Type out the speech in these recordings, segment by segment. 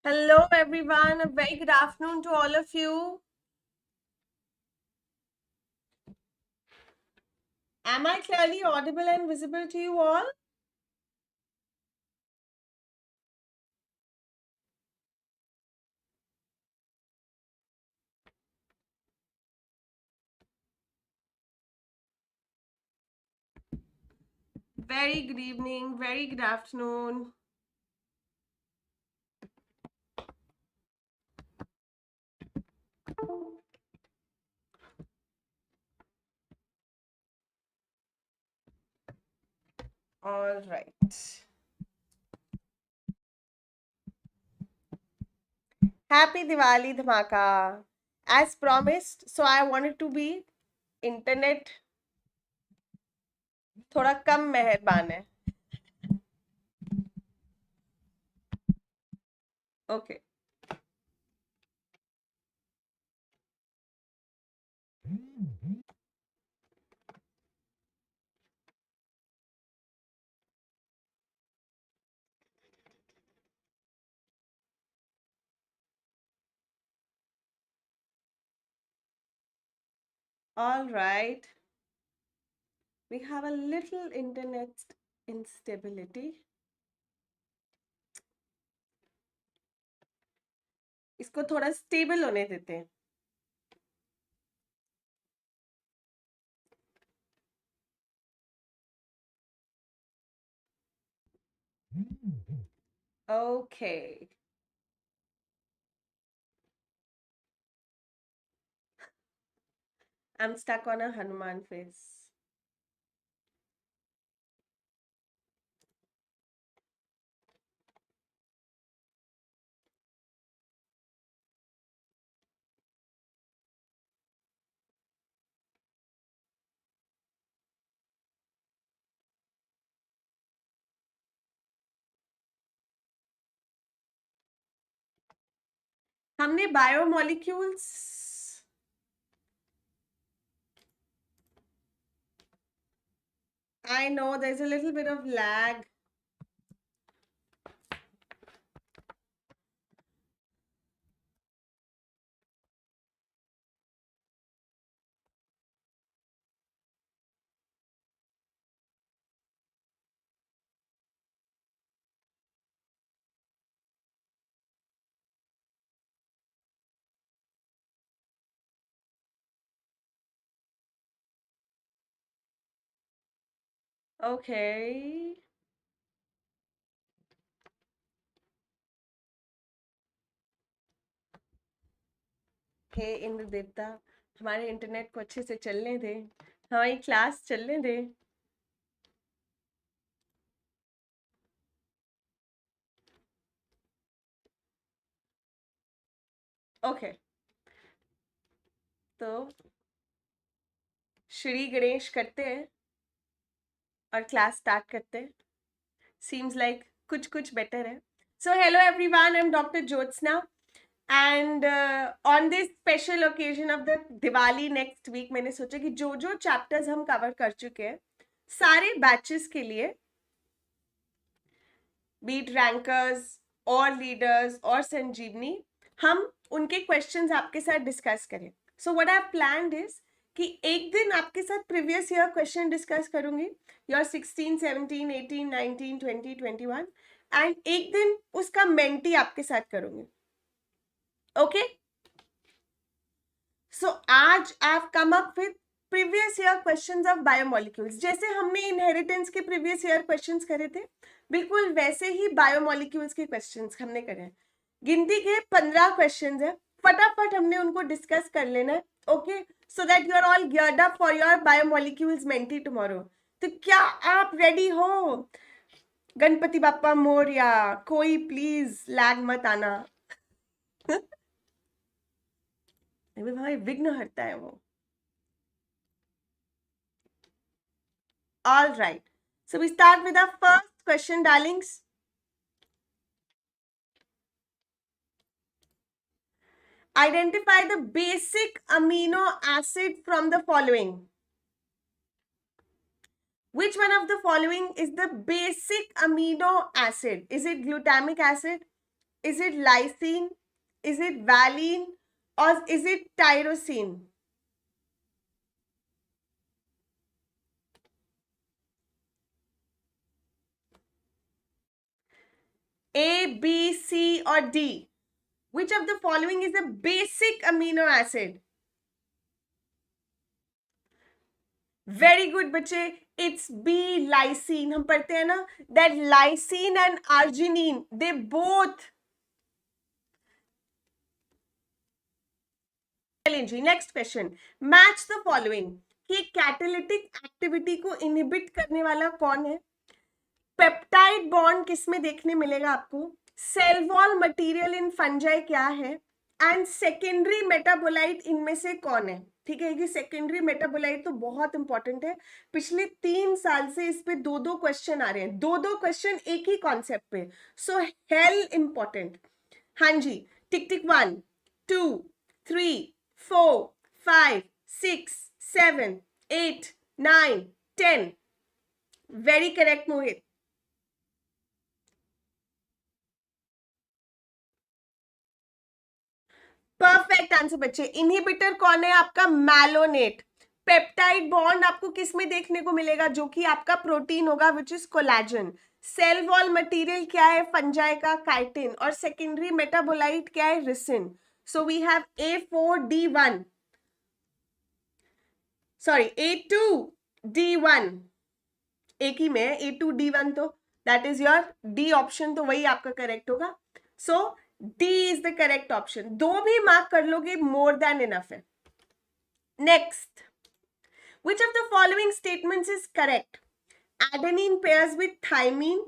Hello, everyone. A very good afternoon to all of you. Am I clearly audible and visible to you all? Very good evening, very good afternoon. All right. Happy Diwali Dhamaka. As promised, so I wanted to be internet थोड़ा कम मेहरबान है. Okay. All right. We have a little internet instability. इसको थोड़ा stable होने देते हैं. Okay. I'm stuck on a Hanuman face. हमने biomolecules I know there's a little bit of lag. Okay. हे इंद्र देवता, हमारे इंटरनेट को अच्छे से चलने दे, हमारी क्लास चलने दे. ओके. तो श्री गणेश करते हैं और क्लास स्टार्ट करते हैं. Seems like कुछ बेटर है. So hello everyone, I'm Dr. Jyotsana. And on this special occasion of the Diwali next week, मैंने सोचा कि जो chapters हम cover कर चुके हैं सारे batches के लिए, be it rankers और leaders और संजीवनी, हम उनके questions आपके साथ discuss करें. So what I've planned is कि एक दिन आपके साथ previous year question discuss करूंगी, your 16, 17, 18, 19, 20, 21, and एक दिन उसका menti आपके साथ करूंगी. Okay? So आज I've come up with previous year questions of biomolecules. जैसे हमने inheritance के previous year questions करे थे, बिल्कुल वैसे ही biomolecules के questions हमने करे हैं. गिनती के 15 questions है, फटाफट हमने उनको discuss कर लेना है. Okay? So that you are all geared up for your biomolecules menti tomorrow. तो क्या आप ready हो? गणपति बाप्पा मोरया, कोई please lag मत आना. भाई विघ्न हरता है वो. All right. So we start with our first question, darlings. Identify the basic amino acid from the following. Which one of the following is the basic amino acid? Is it glutamic acid, Is it lysine? Is it valine? Or is it tyrosine? A, B, C or D? Which of the following is a basic amino acid? Very good बच्चे, it's B, lysine. हम पढ़ते हैं ना that lysine and arginine, they both. चलेंगे next question. Match the following. कि catalytic activity को inhibit करने वाला कौन है? पेप्टाइड बॉन्ड किसमें देखने मिलेगा आपको? Cell wall material in fungi क्या है? एंड सेकेंडरी मेटाबोलाइट इनमें से कौन है? ठीक है, कि सेकेंडरी मेटाबोलाइट तो बहुत इंपॉर्टेंट है. पिछले 3 साल से इस पे 2-2 क्वेश्चन आ रहे हैं, 2-2 क्वेश्चन एक ही कॉन्सेप्ट पे. सो हेल इंपॉर्टेंट. हाँ जी, टिक टिक 1 2 3 4 5 6 7 8 9 10. वेरी करेक्ट मोहित. परफेक्ट आंसर बच्चे. इनहिबिटर कौन है आपका? मैलोनेट. पेप्टाइड बॉन्ड आपको किस में देखने को मिलेगा? जो कि आपका प्रोटीन होगा, which is collagen. Cell wall material क्या है फंजाई का? काइटिन. और सेकेंडरी मेटाबोलाइट क्या है? Ricin. So we have A4D1, sorry A2D1. एक ही में है A2D1, तो that is your D option, तो वही आपका करेक्ट होगा. सो D is the correct option. 2 भी मार्क कर लोगे, more than enough है. Next, which of the following statements is correct? Adenine pairs with thymine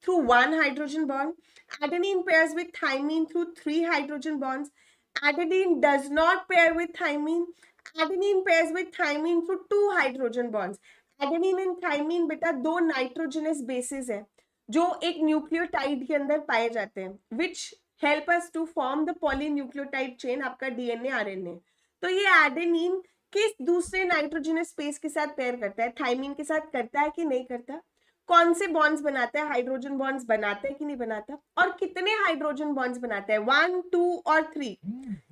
through 1 hydrogen bond. Adenine pairs with thymine through 3 hydrogen bonds. Adenine does not pair with thymine. Adenine pairs with thymine through 2 hydrogen bonds. Adenine and thymine बेटा 2 nitrogenous bases है जो एक nucleotide के अंदर पाए जाते हैं, which help us to form the polynucleotide chain, आपका डीएनए आरएनए. तो ये एडेनिन किस दूसरे नाइट्रोजनस स्पेस के साथ पेयर करता है? थाइमिन के साथ करता है कि नहीं करता? कौन से बॉन्ड्स बनाता है? हाइड्रोजन बॉन्ड्स बनाता है कि नहीं बनाता? और कितने हाइड्रोजन बॉन्ड्स बनाता है? 1 2 और 3?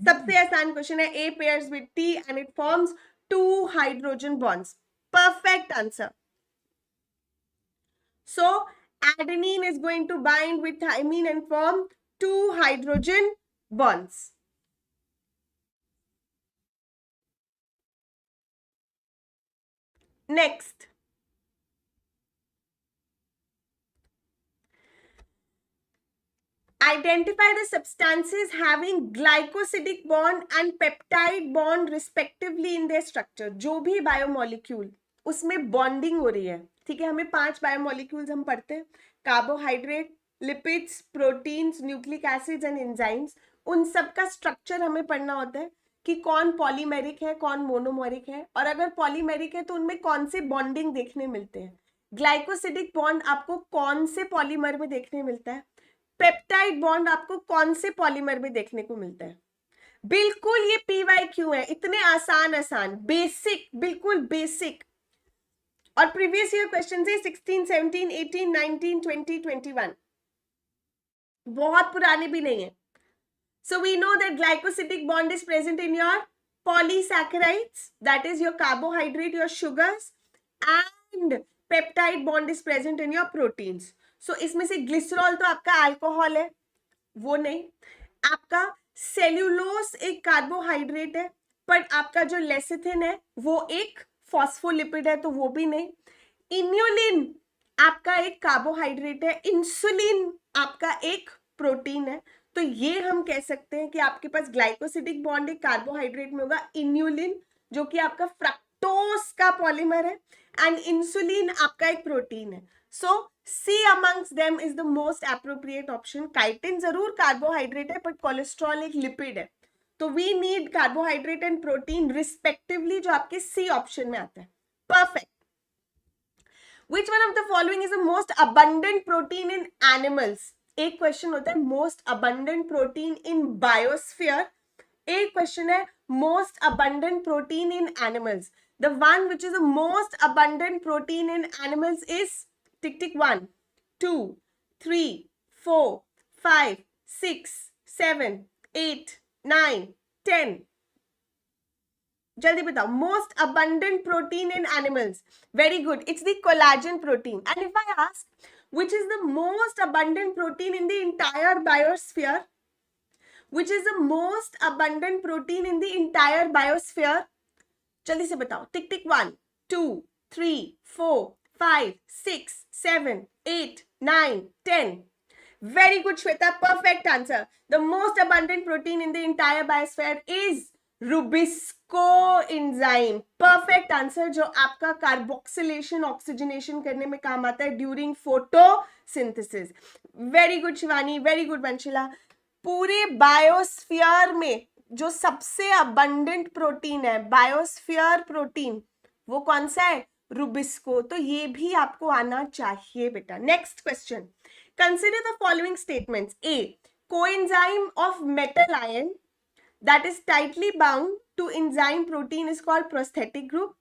सबसे आसान क्वेश्चन है. A pairs with T and it forms 2 hydrogen bonds. Perfect answer. So adenine is going to bind with thymine and form 2 hydrogen bonds. Next, identify the substances having glycosidic bond and peptide bond respectively in their structure. जो भी biomolecule उसमें bonding हो रही है, ठीक है. हमें 5 biomolecules हम पढ़ते हैं. Carbohydrate, lipids, proteins, nucleic acids and enzymes. उन सब का स्ट्रक्चर हमें पढ़ना होता है कि कौन पॉलीमेरिक है, कौन मोनोमेरिक है, और अगर पॉलीमेरिक है तो उनमें कौन से बॉन्डिंग देखने मिलते हैं. ग्लाइकोसिडिक बॉन्ड आपको कौन से पॉलीमर में देखने मिलता है? पेप्टाइड बॉन्ड आपको कौन से पॉलीमर में देखने को मिलता है? बिल्कुल ये PYQ है. इतने आसान बेसिक, बिल्कुल बेसिक. और प्रीवियस ईयर क्वेश्चन है 16, 17, 18, 19, 20, 21. बहुत पुराने भी नहीं है. So we know that glycosidic bond is present in your polysaccharides, that is your carbohydrate, your sugars, and peptide bond is present in your proteins. So इसमें से ग्लिसरॉल तो आपका अल्कोहल है, वो नहीं. आपका सेल्यूलोस एक कार्बोहाइड्रेट है, पर आपका जो लेसिथिन है वो एक फॉस्फोलिपिड है, तो वो भी नहीं. इन्युलिन आपका एक कार्बोहाइड्रेट है. इंसुलिन आपका एक प्रोटीन है. तो ये हम कह सकते हैं कि आपके पास ग्लाइकोसिडिक बॉन्ड एक कार्बोहाइड्रेट में होगा, इन्युलिन जो कि आपका फ्रक्टोज का पॉलीमर है, एंड इंसुलिन आपका एक प्रोटीन है. So C amongst them is the most appropriate option. Chitin जरूर कार्बोहाइड्रेट है, बट कोलेस्ट्रॉल एक लिपिड है. तो we need carbohydrate and protein respectively, जो आपके सी ऑप्शन में आता है. Perfect. Which one of the following is the most abundant protein in animals? एक क्वेश्चन होता है मोस्ट अबंडेंट प्रोटीन इन बायोस्फीयर. एक क्वेश्चन है most abundant protein in animals. The one which is the most abundant protein in animals is tick tick 1 2 3 4 5 6, 7, 8, 9, 10. जल्दी बताओ. Most abundant protein in animals. Very good. It's the collagen protein. And if I ask, which is the most abundant protein in the entire biosphere? Which is the most abundant protein in the entire biosphere? जल्दी से बताओ. टिक tick. 1, 2, 3, 4, 5, 6, 7, 8, 9, 10. Very good, Shweta. Perfect answer. The most abundant protein in the entire biosphere is Rubisco enzyme. Perfect answer, जो आपका carboxylation oxygenation करने में काम आता है during photosynthesis. Very good Shivani, very good Vanshila. पूरे बायोस्फीयर में जो सबसे अबंडेंट प्रोटीन है, बायोस्फीयर प्रोटीन, वो कौन सा है? रुबिस्को. तो ये भी आपको आना चाहिए बेटा. Next question. Consider the following statements. A. Coenzyme of metal ion that is tightly bound to enzyme protein is called prosthetic group.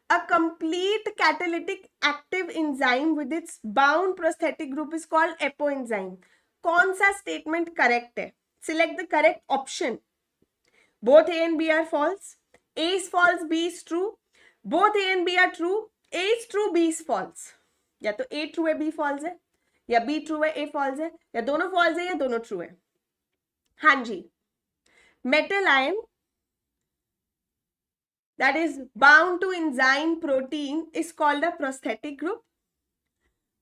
A complete catalytic active enzyme with its bound prosthetic group is called apoenzyme. कौन सा statement correct है? Select the correct option. Both A and B are false. A is false, B is true. Both A and B are true. A is true, B is false. या तो A true है, B false है, या B true है, A false है, या दोनों false है, या दोनों ट्रू है. हाँ जी. Metal ion that is bound to enzyme protein is called a prosthetic group.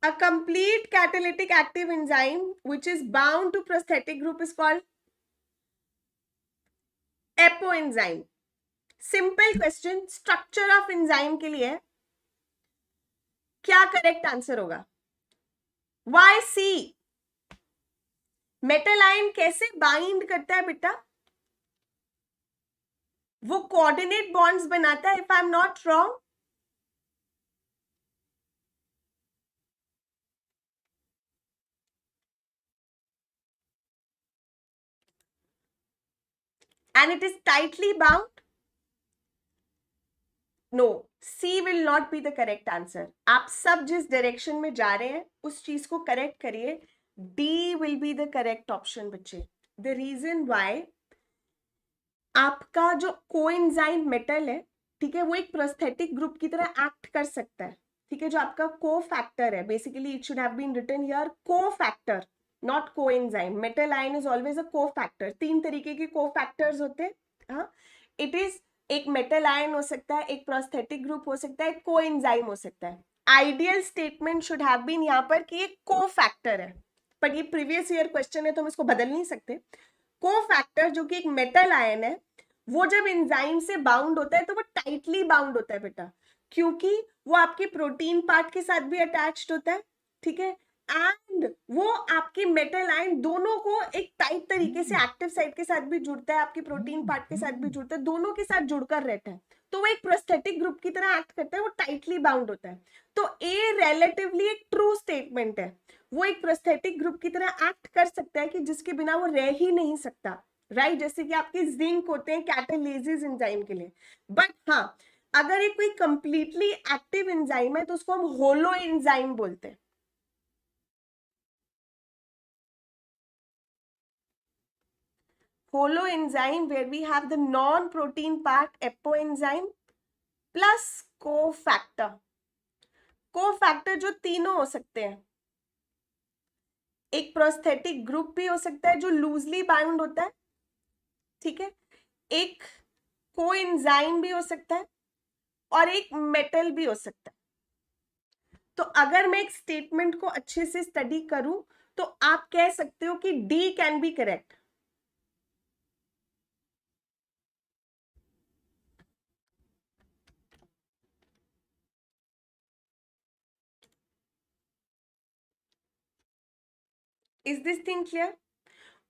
A complete catalytic active enzyme which is bound to prosthetic group is called apoenzyme. Simple question. Structure of enzyme के लिए क्या correct answer होगा? Why C? Metal ion कैसे bind करता है बेटा? वो coordinate bonds बनाता है, if I am not wrong. And it is tightly bound. No, C will not be the correct answer. आप सब जिस डायरेक्शन में जा रहे हैं उस चीज को करेक्ट करिए. D will be the correct option बच्चे. The reason why, आपका जो कोएंजाइम मेटल है, ठीक है, वो एक प्रोस्थेटिक ग्रुप की तरह एक्ट कर सकता है. ठीक है, जो आपका को फैक्टर है, basically it should have been written here cofactor, not coenzyme. Metal ion is always a cofactor. 3 तरीके के को फैक्टर्स होते हैं. हाँ, इट इज एक मेटल आयन हो सकता है, एक प्रोस्थेटिक ग्रुप हो सकता है, कोएंजाइम हो सकता है. Ideal statement should have been यहाँ पर कि एक को फैक्टर है, पर ये प्रीवियस ईयर क्वेश्चन है तो हम इसको बदल नहीं सकते. को फैक्टर जो कि एक मेटल आयन है, वो जब एंजाइम से बाउंड होता है तो वो टाइटली बाउंड होता है बेटा, क्योंकि वो आपके प्रोटीन पार्ट के साथ भी अटैच्ड होता है. ठीक है, एंड वो आपके मेटल आयन दोनों को एक टाइट तरीके से एक्टिव साइट के साथ भी जुड़ता है, आपके प्रोटीन पार्ट के साथ भी जुड़ता है, दोनों के साथ जुड़कर रहता है. तो वो एक प्रोस्थेटिक ग्रुप की तरह एक्ट करता है, वो टाइटली बाउंड होता है. तो ए रिलेटिवली एक ट्रू स्टेटमेंट है. वो एक प्रोस्थेटिक ग्रुप की तरह एक्ट कर सकता है कि जिसके बिना वो रह ही नहीं सकता. राइट, जैसे कि आपके जिंक होते हैं कैटालिसिस एंजाइम के लिए. बट हाँ, अगर ये कोई कंप्लीटली एक्टिव एंजाइम है तो उसको हम होलो एंजाइम बोलते हैं. Holo enzyme where we have the non-protein part apoenzyme plus cofactor. Cofactor जो तीनों हो सकते हैं. एक प्रोस्थेटिक ग्रुप भी हो सकता है जो लूजली बाउंड होता है. ठीक है, एक कोएंजाइम भी हो सकता है और एक मेटल भी हो सकता है. तो अगर मैं एक स्टेटमेंट को अच्छे से स्टडी करूं तो आप कह सकते हो कि D can be correct. Is this thing clear?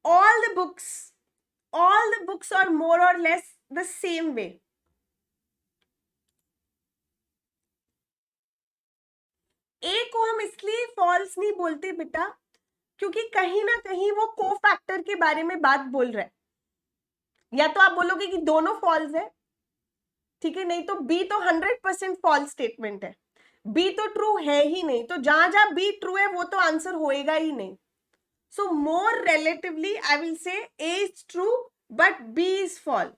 All the books are more or less the same way. ए को हम इसलिए फॉल्स नहीं बोलते बेटा क्योंकि कहीं ना कहीं वो कोफैक्टर के बारे में बात बोल रहा है. या तो आप बोलोगे कि दोनों फॉल्स है, ठीक है, नहीं तो बी तो 100% फॉल्स स्टेटमेंट है. बी तो ट्रू है ही नहीं, तो जहां जहां बी ट्रू है वो तो आंसर होएगा ही नहीं. So more relatively, I will say A is true, but B is false.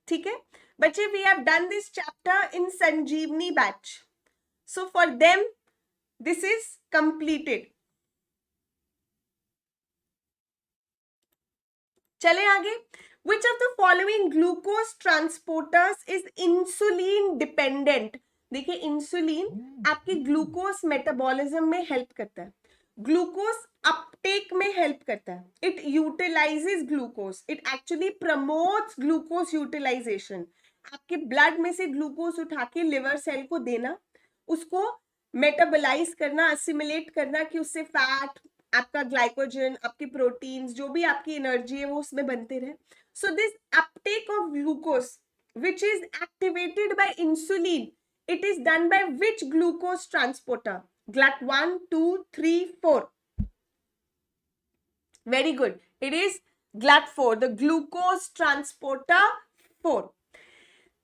ठीक है बच्चे, we have done this chapter in Sanjeevani batch. So for them, this is completed. चले आगे. Which of the following glucose transporters is insulin dependent? देखिए insulin आपके glucose metabolism में help करता है, ग्लूकोज अपटेक में हेल्प करता है, it utilises glucose, it actually promotes glucose utilisation. आपके ब्लड में से ग्लूकोज उठा के लिवर सेल को देना, उसको मेटाबोलाइज करना, असिमिलेट करना कि उससे फैट, आपका ग्लाइकोजन, आपकी प्रोटीन्स, जो भी आपकी एनर्जी है वो उसमें बनते रहे. So this Uptake of glucose which is activated by insulin, it is done by which glucose transporter? GLUT1, 2, 3, 4. Very good. It is GLUT4, the glucose transporter 4.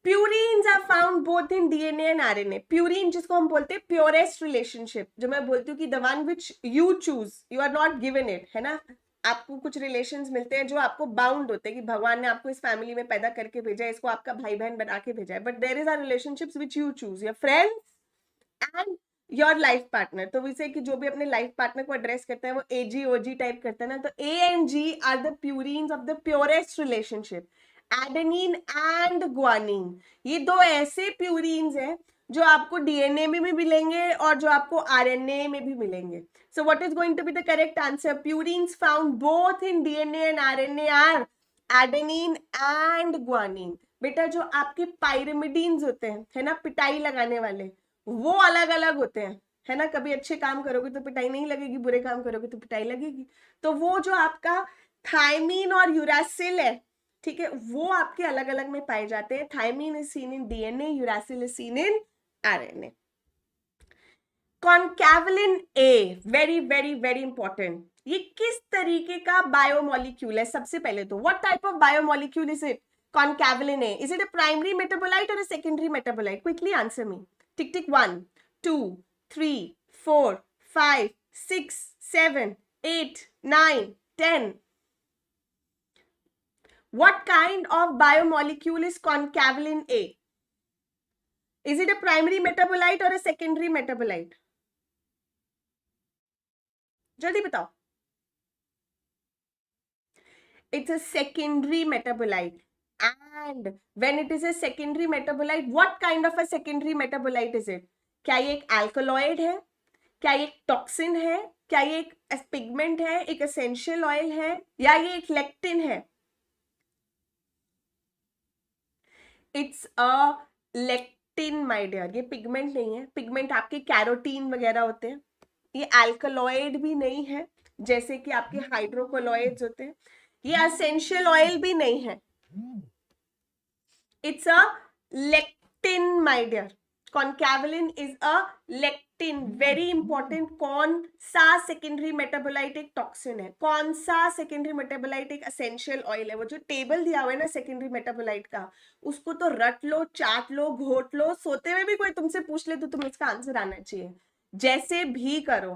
Purines are found both in DNA and RNA. Purine जिसको हम बोलते हैं purest relationship, जो मैं बोलती हूँ कि the one which you choose, you are not given it, है ना. आपको कुछ रिलेशंस मिलते हैं जो आपको बाउंड होते हैं कि भगवान ने आपको इस फैमिली में पैदा करके भेजा है, इसको आपका भाई बहन बना के भेजा है, but there is are relationships which you choose, your friends and your life partner. तो वैसे कि जो भी अपने लाइफ पार्टनर को एड्रेस करता है वो एजी ओजी टाइप करता है ना, तो A and G are the purines of the purest relationship. Adenine and guanine, ये दो ऐसे प्यूरिन्स हैं जो आपको डीएनए में भी मिलेंगे और जो आपको आरएनए में भी मिलेंगे. So what is going to be the correct answer? Purines found both in DNA and RNA are adenine and guanine. बेटा जो आपके pyrimidines होते हैं, है ना, पिटाई लगाने वाले, वो अलग अलग होते हैं, है ना. कभी अच्छे काम करोगे तो पिटाई नहीं लगेगी, बुरे काम करोगे तो पिटाई लगेगी. तो वो जो आपका थायमीन और यूरासिल है, ठीक है, वो आपके अलग अलग में पाए जाते हैं. Thymine is seen in DNA, uracil is seen in RNA. Concanavalin A, very very very important. ये किस तरीके का बायोमोलिक्यूल है? सबसे पहले तो what type of biomolecule is it? Concanavalin A, is it a primary metabolite और a secondary metabolite? Quickly answer me. Tick tick 1 2 3 4 5 6 7 8 9 10. What kind of biomolecule is concanavalin A? Is it a primary metabolite or a secondary metabolite? जल्दी बताओ. It's a secondary metabolite. And when it is a secondary metabolite, what kind of a secondary metabolite is it? क्या ये एक alkaloid है? क्या ये एक toxin है? क्या ये एक पिगमेंट है, एक एसेंशियल ऑयल है, या ये एक लेक्टिन है? It's a lectin my dear. ये पिगमेंट नहीं है. पिगमेंट आपके कैरोटीन वगैरह होते हैं. ये अल्कलॉइड भी नहीं है जैसे कि आपके हाइड्रोकोलॉइड्स होते हैं. ये एसेंशियल ऑयल भी नहीं है. It's a lectin my dear. Concanavalin is a lectin. Very important. कौन सा सेकेंडरी मेटाबोलाइट एक टॉक्सिन है, कौन सा सेकेंडरी मेटाबोलाइट एक एसेंशियल ऑयल है. वो जो टेबल दिया हुआ है ना सेकेंडरी मेटाबोलाइट का, उसको तो रट लो, चाट लो, घोट लो. सोते हुए भी कोई तुमसे पूछ ले तो तुम्हें इसका आंसर आना चाहिए, जैसे भी करो,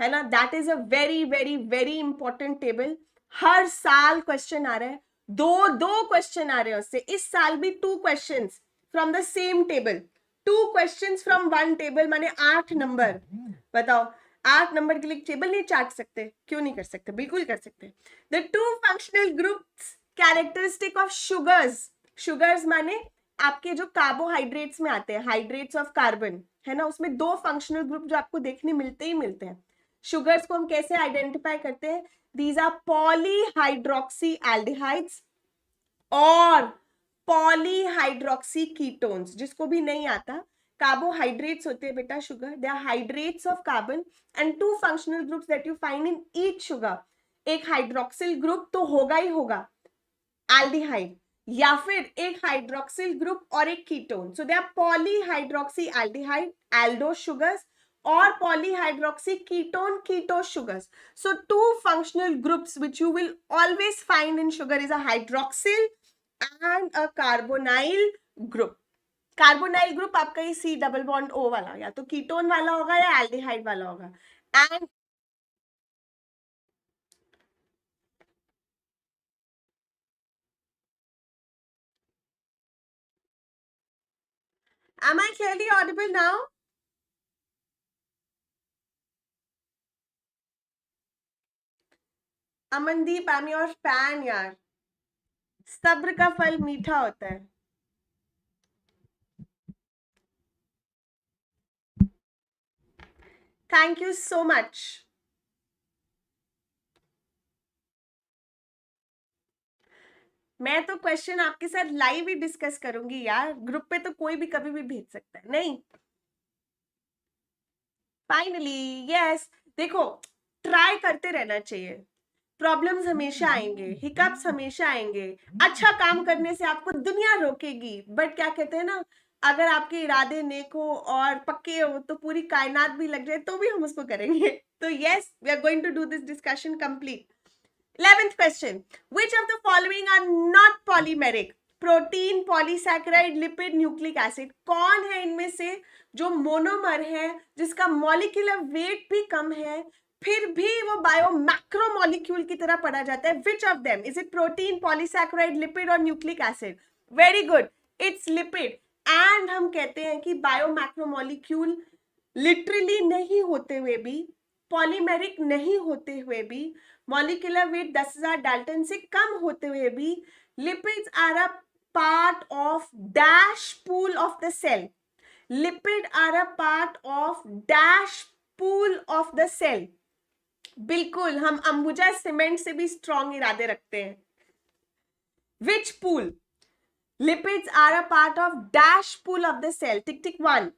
है ना. That is a very very very important table. हर साल क्वेश्चन आ रहा है, दो दो क्वेश्चन आ रहे हैं उससे. इस साल भी 2 questions from the same table. 2 questions from 1 table, माने 8 नंबर. बताओ, 8 नंबर के लिए टेबल नहीं चाट सकते? क्यों नहीं कर सकते? बिल्कुल कर सकते. The 2 functional groups characteristic of sugars. Sugars माने आपके जो कार्बोहाइड्रेट्स में आते हैं, हाइड्रेट्स ऑफ कार्बन, है ना, उसमें 2 फंक्शनल ग्रुप जो आपको देखने मिलते ही मिलते हैं. शुगर्स को हम कैसे आइडेंटिफाई करते हैं? दीज आर पॉलीहाइड्रोक्सी एल्डिहाइड्स और पॉलीहाइड्रोक्सी कीटोन्स. जिसको भी नहीं आता, कार्बोहाइड्रेट्स होते हैं बेटा sugar. They are hydrates of carbon and 2 functional groups that you find in each sugar. एक हाइड्रोक्सिल ग्रुप तो होगा ही होगा, एल्डिहाइड, या फिर एक हाइड्रोक्सिल ग्रुप और एक ketone. So they are polyhydroxy aldehyde, aldo sugars, और polyhydroxy ketone ketose sugars. So 2 functional groups which you will always find in sugar is a hydroxyl and a carbonyl group. Carbonyl group आपका ये C double bond O वाला, या तो ketone वाला होगा या aldehyde वाला होगा. And am I clearly audible now? Amandeep, I am your fan यार. सब्र का फल मीठा होता है. Thank you so much. मैं तो क्वेश्चन आपके साथ लाइव ही डिस्कस करूंगी यार. ग्रुप पे तो कोई भी कभी भी भेज सकता है. नहीं, फाइनली यस. देखो, ट्राई करते रहना चाहिए. प्रॉब्लम्स हमेशा आएंगे, हिकअप्स हमेशा आएंगे. अच्छा काम करने से आपको दुनिया रोकेगी, बट क्या कहते हैं ना, अगर आपके इरादे नेक हो और पक्के हो तो पूरी कायनात भी लग जाए तो भी हम उसको करेंगे. तो yes, we are going to do this discussion complete. 11th question. Which of the following are not polymeric? Protein, polysaccharide, lipid, nucleic acid. कौन है इनमें से जो मोनोमर है, जिसका मॉलिक्यूलर वेट भी कम है, फिर भी वो बायो मैक्रोमोलिक्यूल की तरह पढ़ा जाता है? Which of them is it? Protein, polysaccharide, lipid और nucleic acid. Very good, it's lipid. And हम कहते हैं कि बायो मैक्रोमोलिक्यूल लिटरली नहीं होते हुए भी, पॉलीमेरिक नहीं होते हुए भी, मॉलिक्यूलर वेट 10,000 डाल्टन से कम होते हुए भी, lipids are a part of dash pool of the cell. Lipid are a part of dash pool of the cell. बिल्कुल, हम अंबुजा सीमेंट से भी स्ट्रॉन्ग इरादे रखते हैं. Which pool? Lipids are a part of dash pool of the cell. Tick tick. 1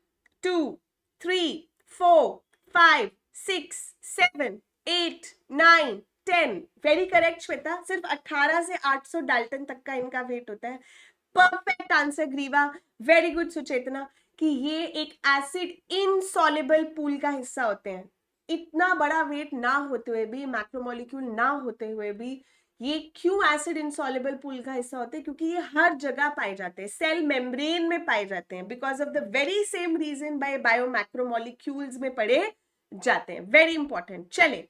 2 3 4 5 6 7 8 9 10. Very correct Shweta. सिर्फ 18 से 800 Dalton तक का इनका वेट होता है. परफेक्ट आंसर ग्रीवा. वेरी गुड सुचेतना, कि ये एक एसिड इनसॉल्युबल पूल का हिस्सा होते हैं. इतना बड़ा वेट ना होते हुए भी, मैक्रोमोलिक्यूल ना होते हुए भी, ये क्यों एसिड इनसॉल्युबल पूल का हिस्सा होते हैं? क्योंकि ये हर जगह पाए जाते हैं, सेल मेम्ब्रेन में पाए जाते हैं. Because of the very same reason bio macromolecules में पढ़े जाते हैं. Very important. चले,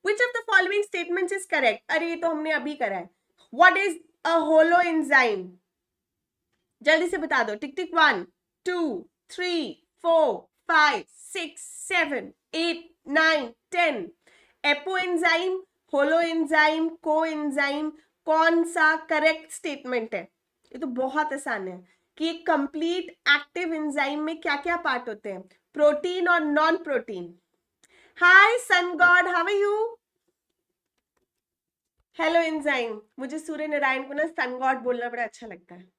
which of the following statements is correct? अरे ये तो हमने अभी करा है. What is a holo enzyme? जल्दी से बता दो. टिक tick. 1 2 3 4 5 6 7 8 9 10. Apo enzyme, holo enzyme, को एंजाइम, कौन सा करेक्ट स्टेटमेंट है? ये तो बहुत आसान है कि एक कंप्लीट एक्टिव एंजाइम में क्या क्या पार्ट होते हैं. प्रोटीन और non protein. Hi sun god, how are you? Hello enzyme. मुझे सूर्य नारायण को ना सन गॉड बोलना बड़ा अच्छा लगता है.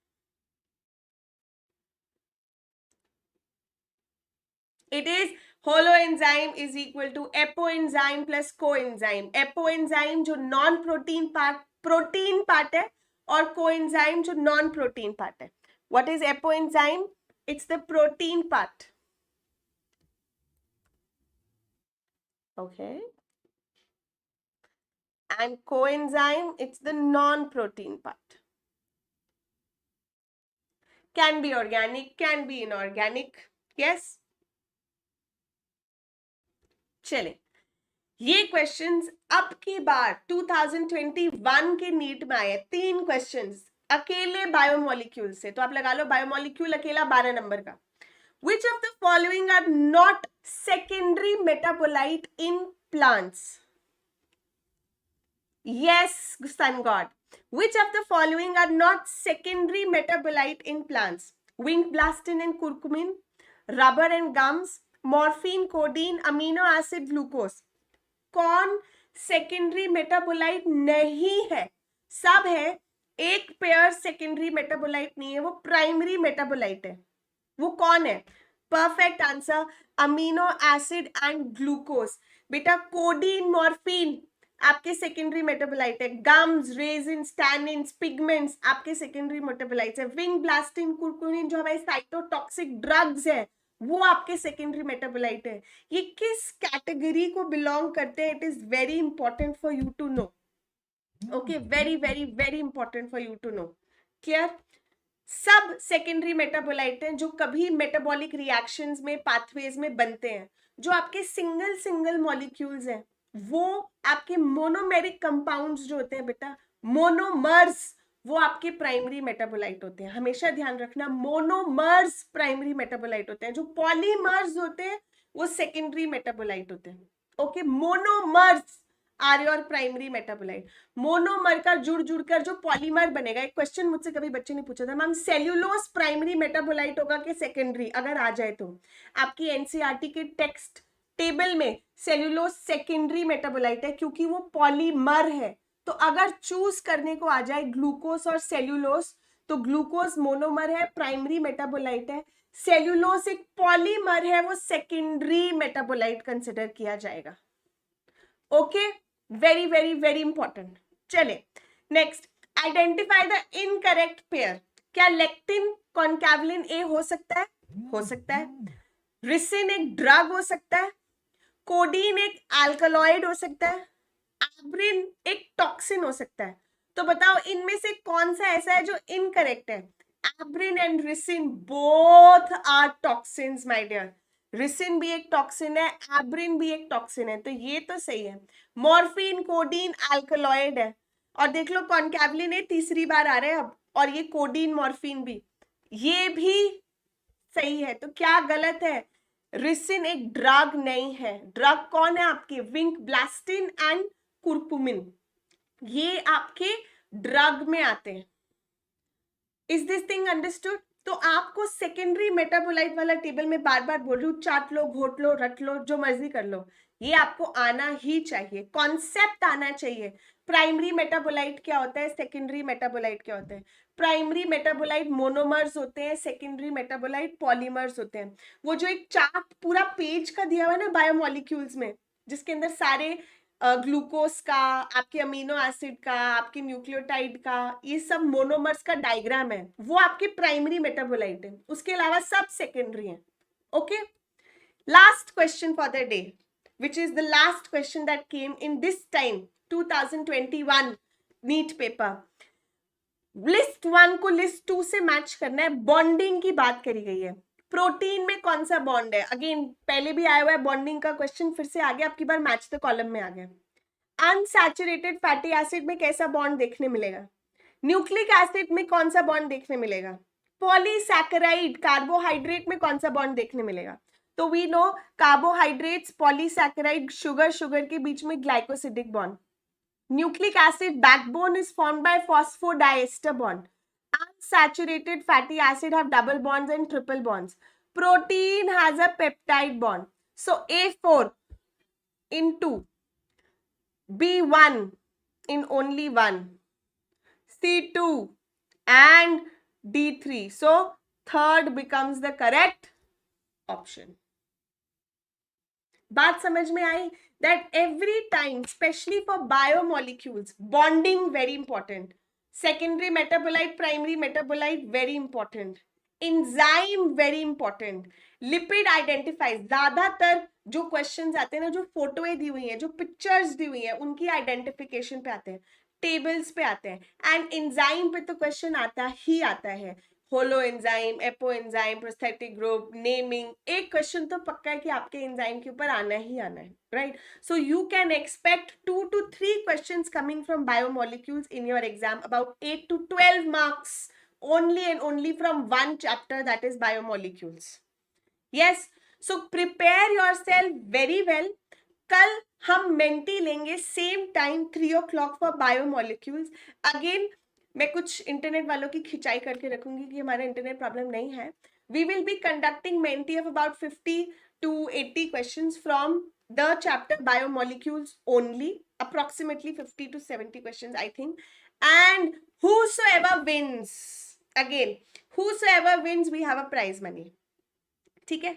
It is holoenzyme is equal to apoenzyme plus coenzyme. Apoenzyme जो नॉन प्रोटीन पार्ट है, और को एंजाइम जो नॉन प्रोटीन पार्ट है. What is apoenzyme? It's the protein part. Okay. And coenzyme, it's the non-protein part. Can be organic, can be inorganic. Yes. चले, ये questions अब की बार 2021 के NEET में आए. 3 क्वेश्चंस अकेले बायोमोलिक्यूल से. तो आप लगा लो बायोमोलिक्यूल अकेला 12 नंबर का. Which of the following are not secondary metabolite in plants? Yes, sun god. Which of the following are not secondary metabolite in plants? Vinblastine and curcumin, rubber and gums, morphine, codeine, amino acid, glucose. कौन secondary metabolite नहीं है? सब है. एक pair secondary metabolite नहीं है, वो primary metabolite है. वो कौन है? Perfect answer, amino acid and glucose. बेटा कोडीन, मॉर्फिन आपके सेकेंडरी मेटाबोलाइट है. गम्स, रेजिन, टैनिन्स, पिगमेंट्स आपके सेकेंडरी मेटाबोलाइट्स है. विंब्लास्टिन, कुरकुमिन जो हमारे साइटोटॉक्सिक ड्रग्स है, वो आपके सेकेंडरी मेटाबोलाइट है. ये किस कैटेगरी को बिलोंग करते हैं? It is very important for you to know. Okay, very very very important for you to know. Clear? सब सेकेंडरी मेटाबोलाइट हैं जो कभी मेटाबॉलिक रिएक्शंस में, पाथवेज में बनते हैं। जो आपके सिंगल सिंगल मॉलिक्यूल्स हैं वो आपके मोनोमेरिक कंपाउंड्स जो होते हैं बेटा, मोनोमर्स, वो आपके प्राइमरी मेटाबोलाइट होते हैं। हमेशा ध्यान रखना, मोनोमर्स प्राइमरी मेटाबोलाइट होते हैं, जो पॉलीमर्स होते हैं वो सेकेंडरी मेटाबोलाइट होते हैं। Okay, monomers are your primary metabolite. Monomer का जुड़ जुड़कर जो पॉलीमर बनेगा, एक क्वेश्चन मुझसे कभी बच्चे ने पूछा था, मैम सेल्यूलोज प्राइमरी मेटाबोलाइट होगा कि सेकेंडरी? अगर आ जाए तो आपकी एनसीईआरटी के टेक्स्ट टेबल में सेल्यूलोज सेकेंडरी मेटाबोलाइट है क्योंकि वो पॉलीमर है। तो अगर चूज करने को आ जाए ग्लूकोज और सेल्यूलोज, तो ग्लूकोज मोनोमर है, प्राइमरी मेटाबोलाइट है। सेल्यूलोज एक पॉलीमर है, वो सेकेंडरी मेटाबोलाइट कंसिडर किया जाएगा। Okay, very very very important. चले next, identify the incorrect pair. क्या लेक्टिन कॉन्कैवलिन ए हो सकता है? हो सकता है। रिसिन एक ड्रग हो सकता है। कोडीन एक अल्कलॉइड हो सकता है। एब्रिन एक टॉक्सिन हो सकता है। तो बताओ इनमें से कौन सा ऐसा है जो इनकरेक्ट है? Abrin and ricin both are toxins my dear. Ricin भी एक टॉक्सिन है, एब्रिन भी एक टॉक्सिन है, तो ये तो सही है। मॉर्फिन, कोडीन अल्कलॉइड है। और देख लो कॉन्कैवलिन तीसरी बार आ रहा है अब, और ये कोडीन मॉर्फिन भी, ये भी सही है। तो क्या गलत है? रिसिन एक ड्रग नहीं है। ड्रग कौन है आपके? विंक ब्लास्टिन एंड कुर्कुमिन, ये आपके ड्रग में आते हैं। Is this thing understood? तो आपको सेकेंडरी मेटाबोलाइट वाला टेबल में बार बार बोल रही हूँ, चाट लो, घोट लो, रट लो, जो मर्जी कर लो, ये आपको आना ही चाहिए, कॉन्सेप्ट आना चाहिए। प्राइमरी मेटाबोलाइट क्या होता है, सेकेंडरी मेटाबोलाइट क्या होता है? प्राइमरी मेटाबोलाइट मोनोमर्स होते हैं, सेकेंडरी मेटाबोलाइट पॉलीमर्स होते हैं। वो जो एक चार्ट पूरा पेज का दिया हुआ है ना बायोमोलिक्यूल्स में, जिसके अंदर सारे ग्लूकोज का, आपके अमीनो एसिड का, आपके न्यूक्लियोटाइड का, ये सब मोनोमर्स का डायग्राम है, वो आपके प्राइमरी मेटाबोलाइट है। उसके अलावा सब सेकेंडरी है। Okay, last question for the day, which is the last question that came in this time 2021 NEET paper. List 1 को लिस्ट 2 से मैच करना है। बॉन्डिंग की बात करी गई है। प्रोटीन में कौन सा बॉन्ड है? अगेन पहले भी आया हुआ है बॉन्डिंग का क्वेश्चन, फिर से आ गया, आपकी बार मैच द कॉलम में आ गया। अनसैचुरेटेड फैटी एसिड में कैसा बॉन्ड देखने मिलेगा? न्यूक्लिक एसिड में कौन सा बॉन्ड देखने मिलेगा? पॉलीसैकेराइड कार्बोहाइड्रेट में कौन सा बॉन्ड देखने मिलेगा? तो we know carbohydrates, polysaccharide, sugar, sugar के बीच में glycosidic bond. Nucleic acid backbone is formed by phosphodiester bond. Unsaturated fatty acid have double bonds and triple bonds. Protein has a peptide bond. So A4 in 2, B1 in only 1, C2 and D3. So third becomes the correct option. बात समझ में आई? That every time, especially for biomolecules, bonding very important. Secondary metabolite, primary metabolite very important. Enzyme very important. Lipid identifies, ज्यादातर जो questions आते हैं ना, जो फोटोएं दी हुई हैं, जो पिक्चर्स दी हुई हैं, उनकी आइडेंटिफिकेशन पे आते हैं, टेबल्स पे आते हैं। एंड एंजाइम पे तो क्वेश्चन आता ही आता है। Holo enzyme, apo enzyme, prosthetic group, naming, एक क्वेश्चन तो पक्का है कि आपके एंजाइम के ऊपर आना ही आना है, right? So you can expect 2 to 3 questions coming from biomolecules in your exam, about 8 to 12 marks only and only from one chapter, that is biomolecules. Yes, so prepare yourself very well. कल हम mentee लेंगे same time 3 o'clock for biomolecules. Again मैं कुछ internet वालों की खिंचाई करके रखूंगी कि हमारा इंटरनेट प्रॉब्लम नहीं है। We will be conducting Menti of about 50 to 80 questions from the chapter biomolecules only, approximately 50 to 70 questions I think. And whosoever wins, again whosoever wins, we have a prize money, ठीक है,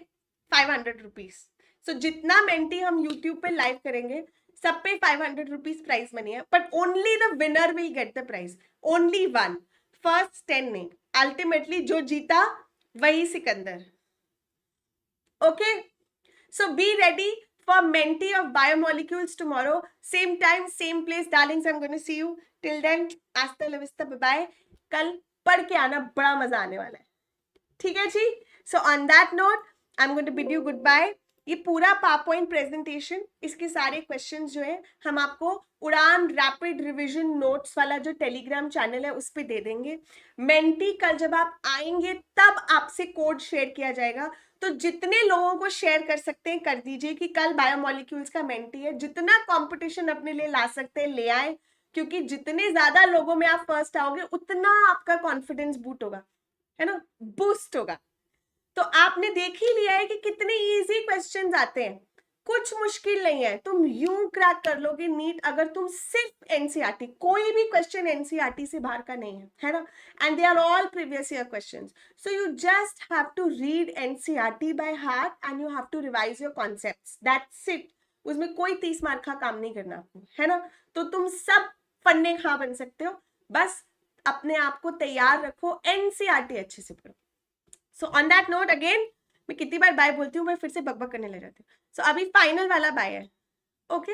500 rupees. सो जितना mentee हम YouTube पे live करेंगे सब पे 500 rupees prize money है, but only the winner will get the prize, only one, first 10 नहीं। अल्टीमेटली जो जीता वही Sikandar. Okay, so be ready for Menti of biomolecules tomorrow, same time same place darlings. I am going to see you till then, hasta la vista, bye bye. कल पढ़ के आना, बड़ा मजा आने वाला है, ठीक है जी। So on that note I am going to bid you goodbye. ये पूरा पावरपॉइंट प्रेजेंटेशन, इसके सारे क्वेश्चंस जो है हम आपको उड़ान रैपिड रिवीजन नोट्स वाला जो टेलीग्राम चैनल है उस पर दे देंगे। मेंटी कल जब आप आएंगे तब आपसे कोड शेयर किया जाएगा, तो जितने लोगों को शेयर कर सकते हैं कर दीजिए कि कल बायोमोलिक्यूल्स का मेंटी है। जितना कंपटीशन अपने लिए ला सकते हैं ले आए, क्योंकि जितने ज्यादा लोगों में आप फर्स्ट आओगे उतना आपका कॉन्फिडेंस बूट होगा, है ना, बूस्ट होगा। तो आपने देख ही लिया है कि कितने इजी क्वेश्चंस आते हैं, कुछ मुश्किल नहीं है, तुम यूं क्रैक कर लोगे नीट अगर तुम सिर्फ एनसीईआरटी, कोई भी क्वेश्चन एनसीईआरटी से बाहर का नहीं है ना, and they are all previous year questions. So you just have to read NCERT by heart and you have to revise your concepts, that's it. उसमें कोई 30 मार्क का काम नहीं करना आपको, है ना। तो तुम सब फन्ने खा बन सकते हो, बस अपने आप को तैयार रखो, एनसीईआरटी अच्छे से पढ़ो। सो ऑन दैट नोट अगेन, मैं कितनी बार बाय बोलती हूँ, मैं फिर से बकबक करने लग जाती हूँ। सो अभी फाइनल वाला बाय है, ओके।